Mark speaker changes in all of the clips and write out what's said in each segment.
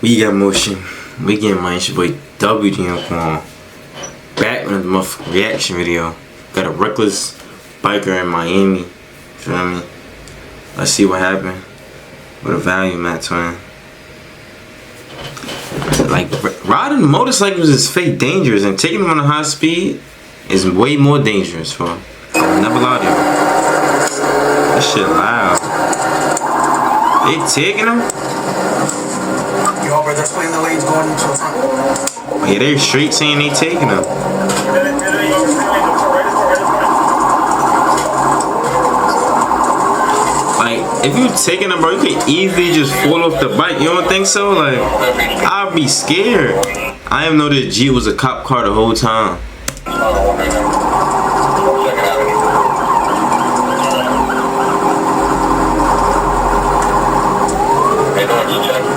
Speaker 1: We got motion. We getting my your boy WD on back with the motherfucking reaction video. Got a reckless biker in Miami. Feel me? Let's see what happened. What a value, Matt Twin. Like riding motorcycles is fake dangerous, and taking them on a high speed is way more dangerous, bro. I'll never lie to you. That shit loud. They taking them?
Speaker 2: Yo, bro, they're splitting the lanes going into the front.
Speaker 1: Oh, yeah, they're straight saying they taking them. Like, if you taking them, bro, you could easily just fall off the bike. You don't think so? Like, I'd be scared. I didn't know that G was a cop car the whole time.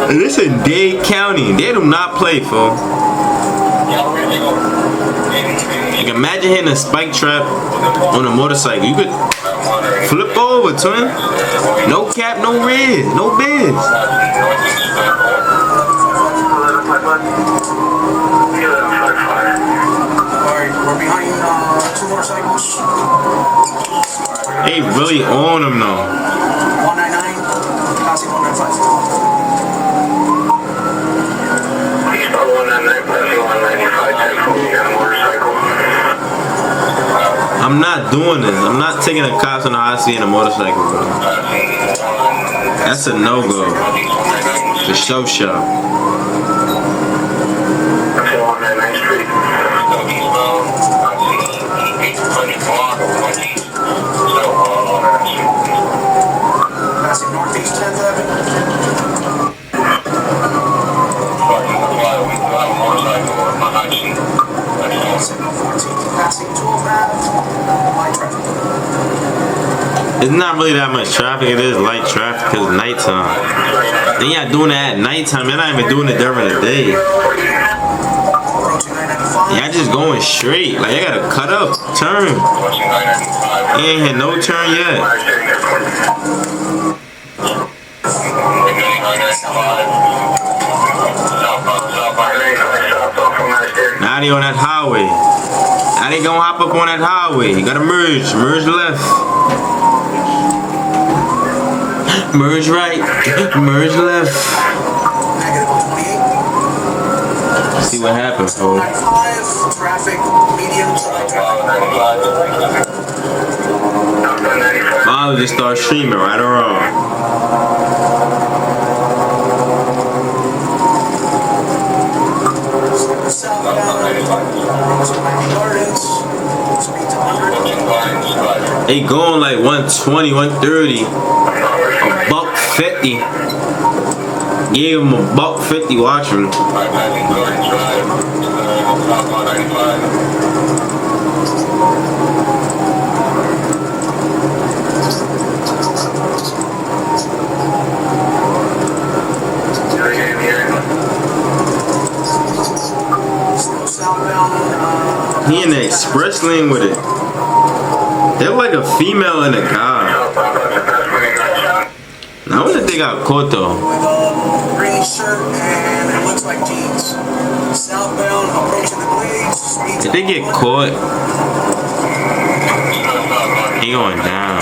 Speaker 1: This is Dade County. They do not play, fool. Like, imagine hitting a spike trap on a motorcycle. You could flip over, twin. No cap, no red, no biz.
Speaker 2: Alright, we're behind two motorcycles.
Speaker 1: They really on them, though.
Speaker 2: 199, passing 195.
Speaker 1: I'm not doing this. I'm not taking the cops on the high speed in a motorcycle, bro. That's a no-go. The show shop.
Speaker 2: Passing northeast 10th Avenue. Passing 12th Avenue. Light traffic.
Speaker 1: It's not really that much traffic. It is light traffic because it's nighttime. Then y'all doing that at nighttime. You're not even doing it during the day. Y'all just going straight. Like, I gotta cut up, turn. You ain't had no turn yet. Now they on that highway. Now they gonna hop up on that highway. You gotta merge. Merge left. Merge right. Merge left. See what happens, folks.
Speaker 2: Traffic, medium.
Speaker 1: I'll just start streaming, right or wrong. They going like 120, 130, $150. Gave him $150 watching. He in the express lane with it. They're like a female and a guy. Now, I wonder if they got caught though.
Speaker 2: With a green shirt and it looks like jeans. Southbound, approaching the blades.
Speaker 1: Did they get caught? He going down.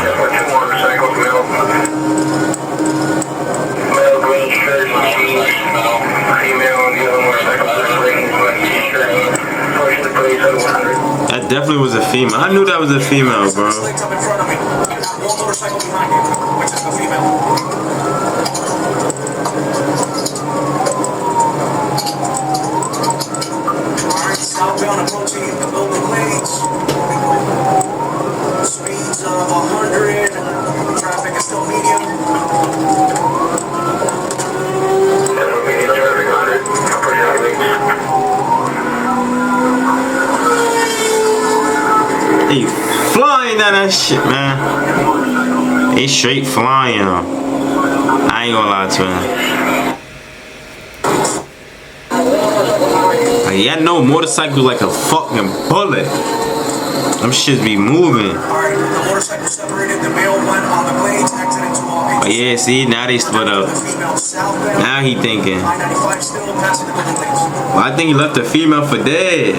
Speaker 1: That definitely was a female. I knew that was a female, bro.
Speaker 2: One motorcycle behind you, which is the female. Alright, southbound approaching the Golden Glades. Speeds of 100. Traffic is still medium.
Speaker 1: They flying down that shit, man. They straight flying. I ain't gonna lie to him. Like, y'all know motorcycles like a fucking bullet. Them shits be moving.
Speaker 2: Alright, the motorcycle separated. The male went on the blades, exited to all
Speaker 1: Oh yeah, see, now they split up. Now he thinking. Well, I think he left the female for dead.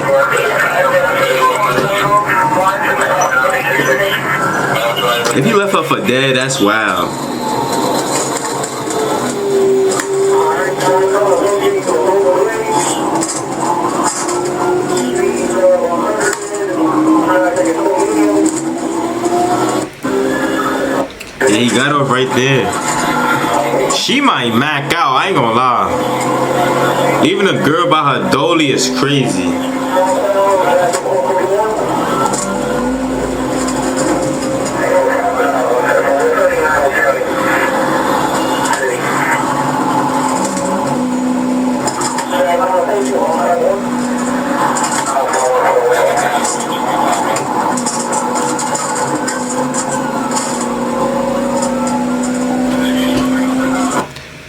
Speaker 1: If he left her for dead, that's wild. Yeah, he got off right there. She might mac out, I ain't gonna lie. Even a girl by her dolly is crazy.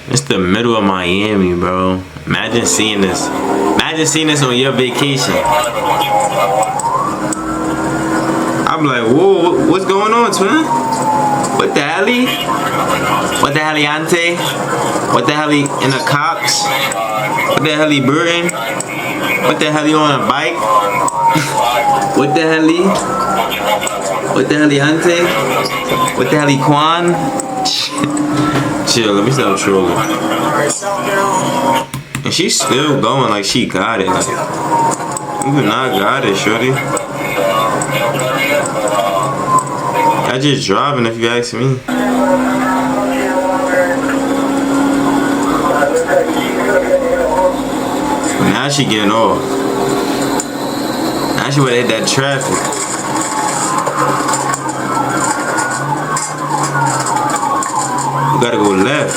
Speaker 1: It's the middle of Miami, bro. Imagine seeing this. Imagine seeing this on your vacation. I'm like, whoa, what's going on, twin? What the hell? What the hell, Ante? What the hell in the cops? What the hell, Burton? What the hell, on a bike? What the hell? What the hell, Ante? What the hell, Quan? Chill, let me stop trolling. And she's still going like she got it. Like, you do not got it, shorty. I just driving if you ask me. Now she getting off. Now she would hit that traffic. You gotta go left.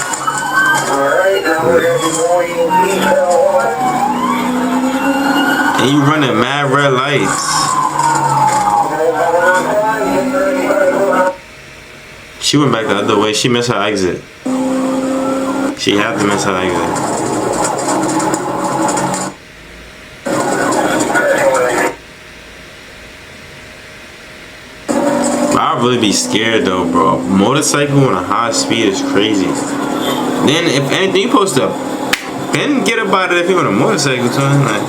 Speaker 1: And you running mad red lights. She went back the other way. She missed her exit. She had to miss her exit. I'd really be scared though, bro. Motorcycle on a high speed is crazy. Then if anything, you're supposed to then get about it if you're on a motorcycle too. Like,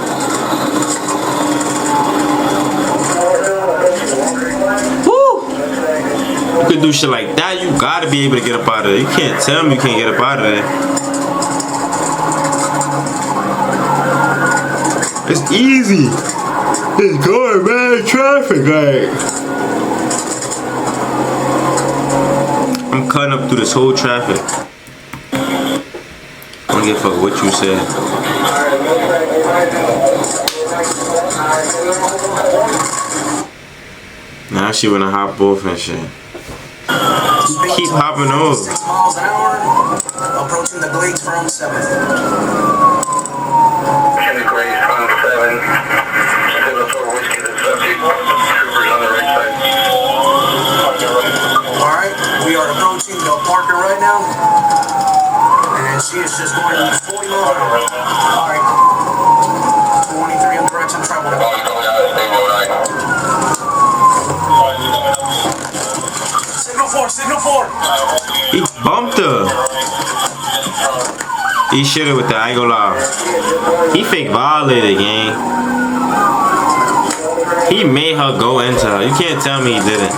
Speaker 1: woo! You could do shit like that, you gotta be able to get up out of there. You can't tell me you can't get up out of there. It's easy. It's going bad traffic, like. I'm cutting up through this whole traffic. I don't give a fuck what you said. Now she wanna hop off and shit. Keep hopping off.
Speaker 2: 6 miles an hour, approaching the Glades from 7th.
Speaker 3: Kennedy Glades from 7. 7-4 whiskey to the subject. Troopers on the right side.
Speaker 2: Alright, we are approaching the Parker right now. And she is just going 40 miles an hour. Alright. 23 on direction travel. Signal 4.
Speaker 1: He bumped her. He shitted with the I ain't gonna lie. He fake violated, gang. He made her go into her. You can't tell me he didn't.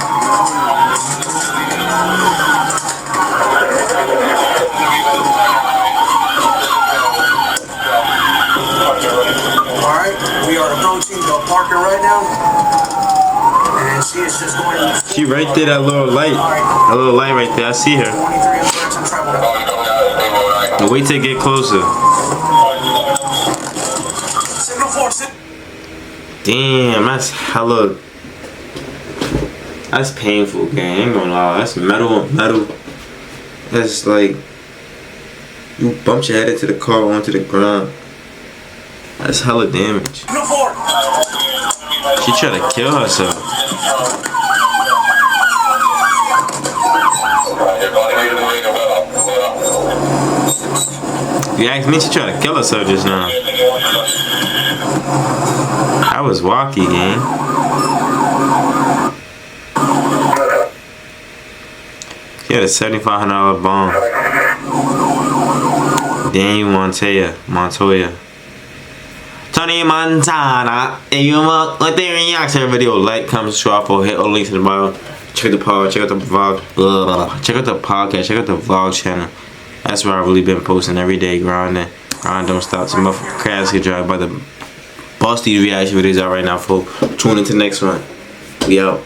Speaker 2: Alright, we are approaching the Parker right now. And she is just going.
Speaker 1: She right there, that little light. That little light right there. I see her.
Speaker 2: 23 on direction travel.
Speaker 1: Now wait till it get closer.
Speaker 2: Signal 4.
Speaker 1: Damn, that's hella. That's painful, gang. I ain't gonna lie. That's metal on metal. That's like you bumped your head into the car onto the ground. That's hella damage.
Speaker 2: Signal 4.
Speaker 1: She tried to kill herself. If you ask me, she tried to kill herself just now. I was walkie, gang. He had a $7,500 bomb. Daniel Montoya. Tony Montana. If you want like the reaction video, like, comment, subscribe, for hit all links in the bio. Check the pod, check out the vlog, check out the podcast, check out the vlog channel. That's where I've really been posting every day, grinding. Grind don't stop. Some motherfucking crabs get dry, but the bust these reaction videos out right now, folks. Tune into the next one. We out.